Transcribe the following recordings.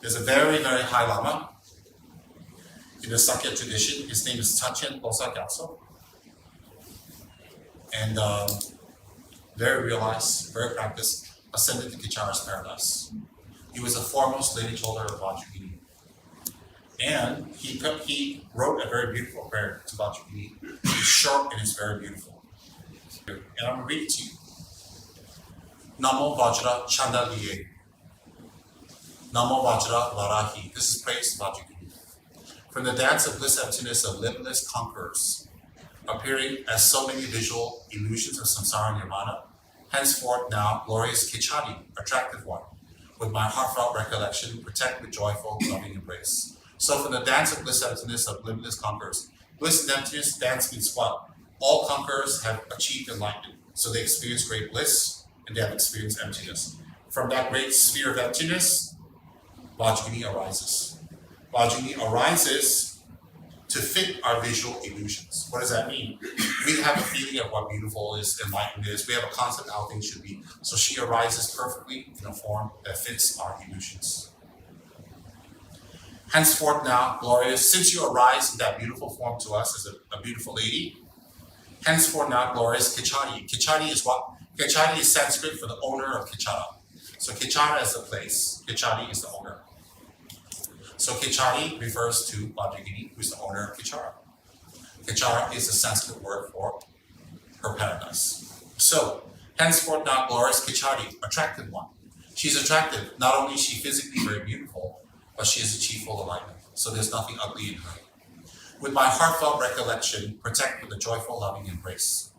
There's a very, very high Lama in the Sakya tradition. His name is Tachen Losar Gyatso. And very realized, very practiced, ascended to Kichara's paradise. He was the foremost lineage holder of Vajrayogini. And he wrote a very beautiful prayer to Vajrayogini. It's short and it's very beautiful. And I'm going to read it to you. Namo Vajra Chandaliye. Namo Vajra Varahi. This is praise to Vajrayogini. From the dance of bliss emptiness of limitless conquerors, appearing as so many visual illusions of samsara nirvana, henceforth now glorious Kichari, attractive one, with my heartfelt recollection, protect with joyful, loving embrace. So from the dance of bliss emptiness of limitless conquerors, bliss and emptiness dance means what? All conquerors have achieved enlightenment, so they experience great bliss and they have experienced emptiness. From that great sphere of emptiness, Vajrayogini arises. Vajrayogini arises to fit our visual illusions. What does that mean? We have a feeling of what beautiful is, enlightenment is. We have a concept of how things should be. So she arises perfectly in a form that fits our illusions. Henceforth now, glorious, since you arise in that beautiful form to us as a beautiful lady, henceforth now, glorious Kichari. Kichari is what? Kichari is Sanskrit for the owner of Kichara. So Kichara is the place, Kichari is the owner. So Kichari refers to Vajrayogini, who is the owner of Kichara. Kichara is the Sanskrit word for her paradise. So, henceforth now glorious Kichari, attractive one. She's attractive. Not only is she physically very beautiful, but she has achieved full alignment. So there's nothing ugly in her. With my heartfelt recollection, protect with a joyful, loving embrace.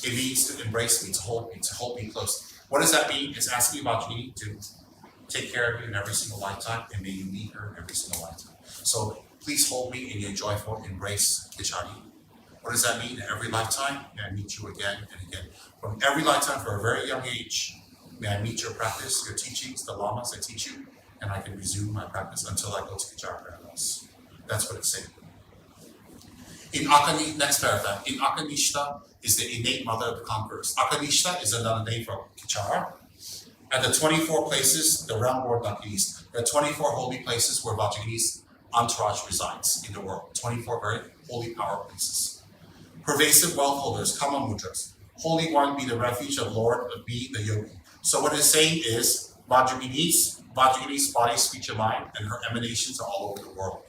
It means to embrace me, to hold me close. What does that mean? It's asking Vajrayogini to take care of you in every single lifetime, and may you meet her every single lifetime. So please hold me in your joyful embrace, Kichari. What does that mean? In every lifetime, may I meet you again and again. From every lifetime, for a very young age, may I meet your practice, your teachings, the lamas that teach you, and I can resume my practice until I go to Kichara paradise. That's what it's saying. In Akani, next paragraph, in Akanishta is the innate mother of the conquerors. Akanishta is another name for Kichara. At the 24 places, the realm world Dakinis, there are 24 holy places where Vajrayogini's entourage resides in the world. 24 very holy power places. Pervasive wealth holders, Kama Mudras. Holy One, be the refuge of Lord, be the yogi. So what it's saying is Vajrayogini's body, speech, and mind, and her emanations are all over the world.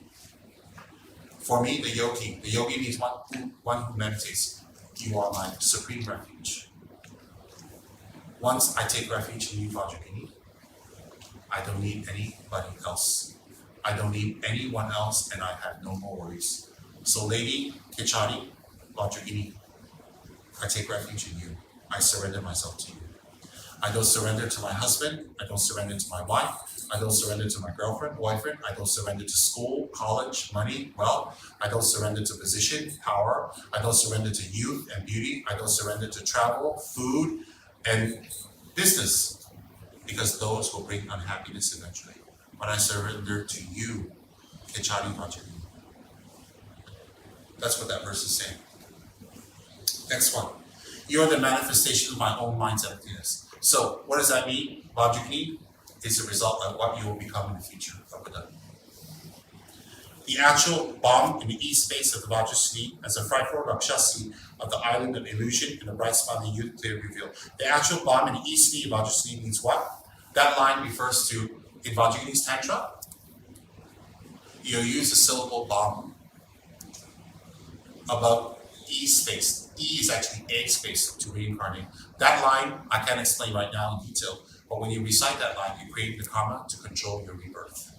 For me, the yogi means one who meditates. You are my supreme refuge. Once I take refuge in you, Vajrayogini, I don't need anybody else. I don't need anyone else, and I have no more worries. So Lady Kichari, Vajrayogini, I take refuge in you. I surrender myself to you. I don't surrender to my husband. I don't surrender to my wife. I don't surrender to my girlfriend, boyfriend. I don't surrender to school, college, money, wealth. I don't surrender to position, power. I don't surrender to youth and beauty. I don't surrender to travel, food, and business, because those will bring unhappiness eventually. But I surrender to you, Kichari Vajrayogini. That's what that verse is saying. Next one. You are the manifestation of my own mind's emptiness. So, what does that mean? Vajrayogini is the result of what you will become in the future of Buddha. The actual bomb in the east face of the Vajrayogini as a frightful Rakshasi of the island of illusion and the bright smiling youth clearly revealed. The actual bomb in the east knee of Vajrayogini means what? That line refers to, in Vajrayogini's Tantra, you use the syllable bomb above E space. E is actually egg space to reincarnate. That line, I can't explain right now in detail, but when you recite that line, you create the karma to control your rebirth.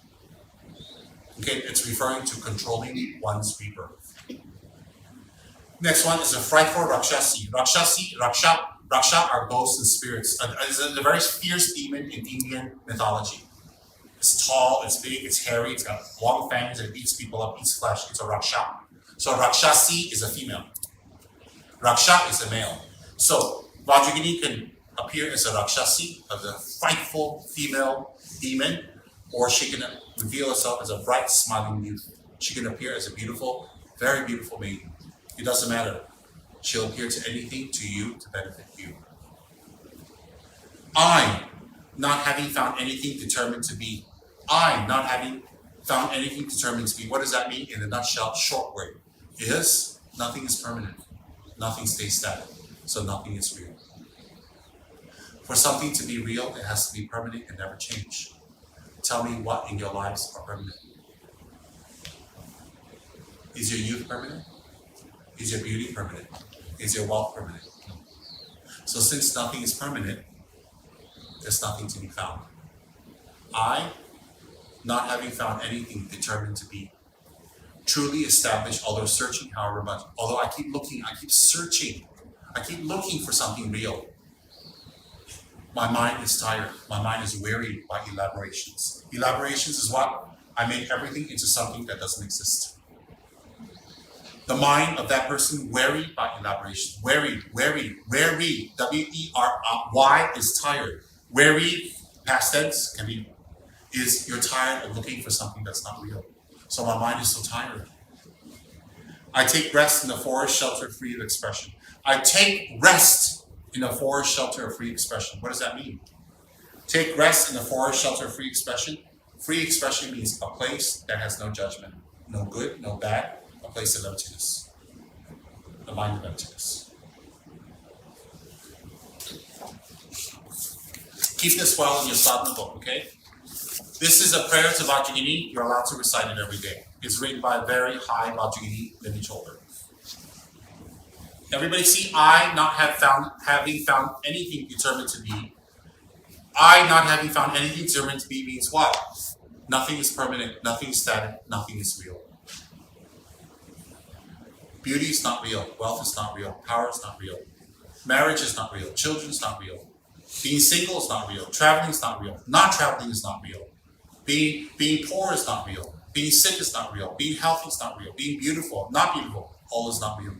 Okay, it's referring to controlling one's rebirth. Next one is a frightful Rakshasi. Raksha are ghosts and spirits. It's a very fierce demon in Indian mythology. It's tall, it's big, it's hairy, it's got long fangs, it eats people up, eats flesh. It's a Raksha. So Rakshasi is a female. Raksha is a male. So Vajrayogini can appear as a Rakshasi, as a frightful female demon, or she can reveal herself as a bright, smiling youth. She can appear as a beautiful, very beautiful maiden. It doesn't matter. She'll appear to anything to you to benefit you. I, not having found anything determined to be, I, not having found anything determined to be, what does that mean in a nutshell, short way? Is nothing is permanent. Nothing stays static. So nothing is real. For something to be real, it has to be permanent and never change. Tell me what in your lives are permanent. Is your youth permanent? Is your beauty permanent? Is your wealth permanent? No. So since nothing is permanent, there's nothing to be found. I, not having found anything determined to be, truly established, although searching however much, although I keep looking, I keep searching, I keep looking for something real. My mind is tired. My mind is wearied by elaborations. Elaborations is what? I make everything into something that doesn't exist. The mind of that person wearied by elaboration. Weary, W-E-R-Y is tired. Weary, past tense, can be, is you're tired of looking for something that's not real. So my mind is so tired. I take rest in the forest shelter free of expression. I take rest in a forest shelter of free expression. What does that mean? Take rest in a forest shelter of free expression. Free expression means a place that has no judgment, no good, no bad, a place of emptiness, a mind of emptiness. Keep this well in your sadhana book, okay? This is a prayer to Vajrayogini. You're allowed to recite it every day. It's written by a very high Vajrayogini lineage holder. Everybody see, I not having found anything determined to be. I not having found anything determined to be means what? Nothing is permanent, nothing is static, nothing is real. Beauty is not real, wealth is not real, power is not real, marriage is not real, children is not real, being single is not real, traveling is not real, not traveling is not real, being poor is not real, being sick is not real, being healthy is not real, being beautiful, not beautiful, all is not real.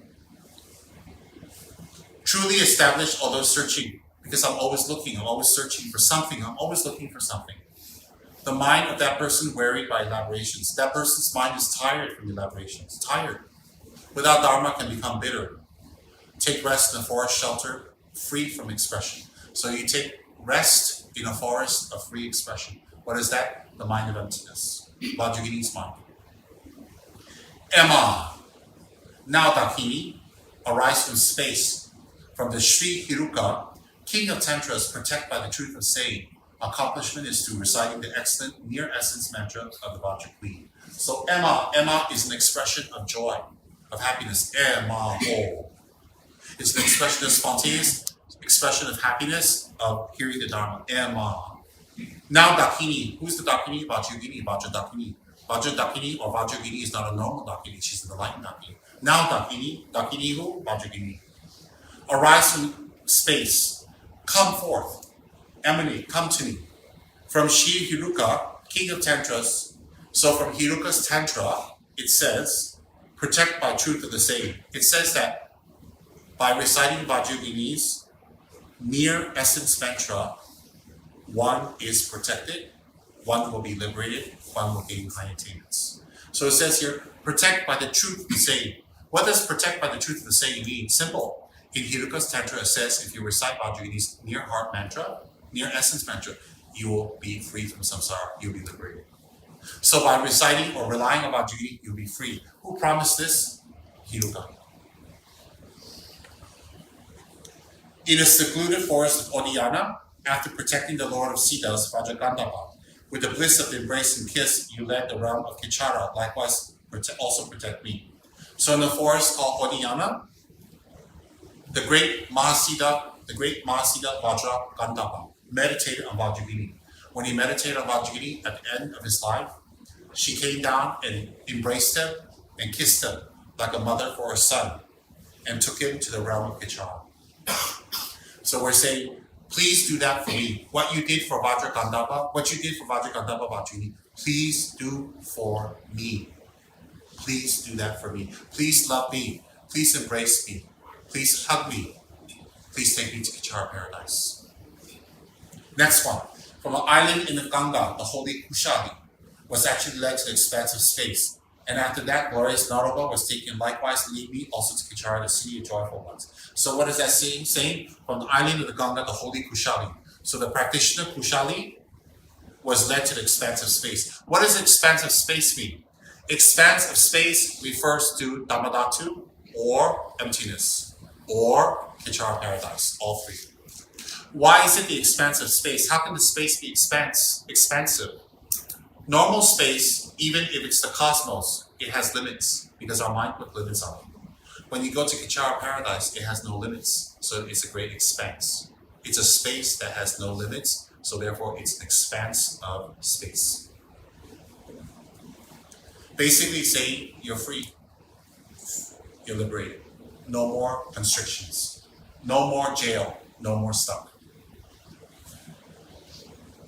Truly established, although searching, because I'm always looking, I'm always searching for something, I'm always looking for something. The mind of that person wearied by elaborations. That person's mind is tired from elaborations, tired. Without Dharma can become bitter. Take rest in a forest shelter, free from expression. So you take rest in a forest of free expression. What is that? The mind of emptiness. Vajrayogini's mind. Emma. Now Dakini, arise from space, from the Sri Hiruka, king of tantras, protect by the truth of saying. Accomplishment is through reciting the excellent near essence mantra of the Vajrayogini. So Emma is an expression of joy, of happiness. Emma ho. It's an expression of spontaneous expression of happiness of hearing the Dharma. Emma. Now Dakini. Who's the Dakini? Vajrayogini, Vajradakini. Vajradakini or Vajrayogini is not a normal Dakini, she's an enlightened Dakini. Now Dakini who? Vajrayogini. Arise from space. Come forth. Emanate, come to me. From Sri Hiruka, king of tantras. So from Hiruka's tantra, it says, protect by truth of the saying. It says that by reciting Vajrayogini's near essence mantra, one is protected, one will be liberated, one will gain high attainments. So it says here, protect by the truth of the saying. What does protect by the truth of the saying mean? Simple. In Hiruka's tantra, it says if you recite Vajrayogini's near heart mantra, near essence mantra, you will be free from samsara, you'll be liberated. So by reciting or relying on Vajrayogini, you'll be free. Who promised this? Hiruka. In a secluded forest of Odiyana, after protecting the Lord of Siddhas, Vajragandhava, with the bliss of the embrace and kiss, you led the realm of Kichara, likewise also protect me. So in the forest called Odiyana, the great Mahasiddha Vajragandhava meditated on Vajrayogini. When he meditated on Vajrayogini at the end of his life, she came down and embraced him and kissed him like a mother for her son and took him to the realm of Kichara. So we're saying, please do that for me. What you did for Vajragandhava, Vajrayogini, please do for me. Please do that for me. Please love me. Please embrace me. Please hug me. Please take me to Kichara paradise. Next one. From an island in the Ganga, the holy Kushali was actually led to the expanse of space. And after that, glorious Naroga was taken likewise, lead me also to Kichara, the city of joyful ones. So what is that saying? From the island of the Ganga, the holy Kushali. So the practitioner Kushali was led to the expanse of space. What does expanse of space mean? Expanse of space refers to Dhammadhatu, or emptiness, or Kichara paradise, all three. Why is it the expanse of space? How can the space be expansive? Normal space, even if it's the cosmos, it has limits because our mind put limits on it. When you go to Kichara paradise, it has no limits, so it's a great expanse. It's a space that has no limits, so therefore it's an expanse of space. Basically saying you're free, you're liberated. No more constrictions, no more jail, no more stuck.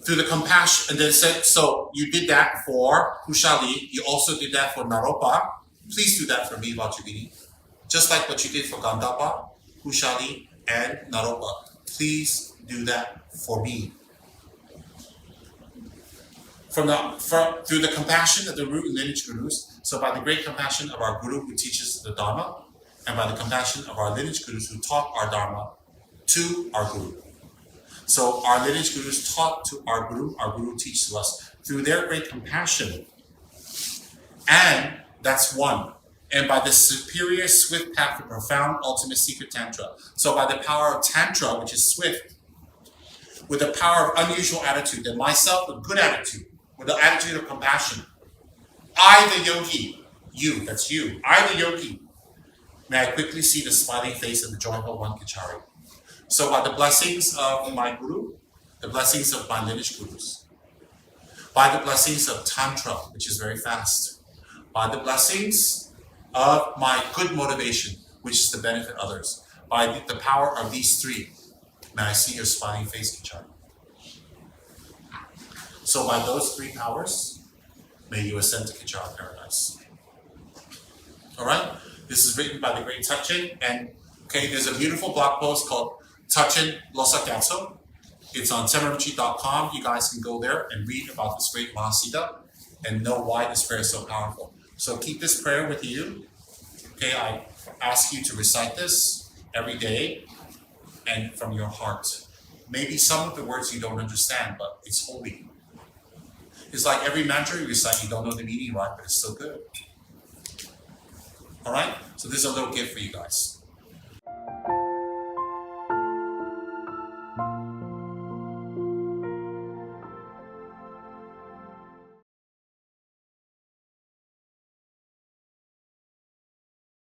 Through the compassion, and then said, so you did that for Kushali, you also did that for Naropa. Please do that for me, Vajrayogini. Just like what you did for Gandapa, Kushali, and Naropa. Please do that for me. Through the compassion of the root and lineage gurus, so by the great compassion of our guru who teaches the Dharma, and by the compassion of our lineage gurus who taught our Dharma to our guru. So our lineage gurus taught to our guru teaches to us through their great compassion. And that's one. And by the superior swift path of profound ultimate secret Tantra. So by the power of Tantra, which is swift, with the power of unusual attitude, and myself with good attitude, with the attitude of compassion. I the yogi, you, that's you, I the yogi, may I quickly see the smiling face of the joyful one Kichari. So by the blessings of my guru, the blessings of my lineage gurus, by the blessings of Tantra, which is very fast, by the blessings of my good motivation, which is to benefit others, by the power of these three, may I see your smiling face, Kichari. So by those three powers, may you ascend to Kichara paradise. All right? This is written by the great Tsem, and okay, there's a beautiful blog post called Tsem Losa Gyatso. It's on tsemrinpoche.com. You guys can go there and read about this great Mahasiddha and know why this prayer is so powerful. So keep this prayer with you. Okay, I ask you to recite this every day and from your heart. Maybe some of the words you don't understand, but it's holy. It's like every mantra you recite, you don't know the meaning right, but it's so good. All right? So this is a little gift for you guys.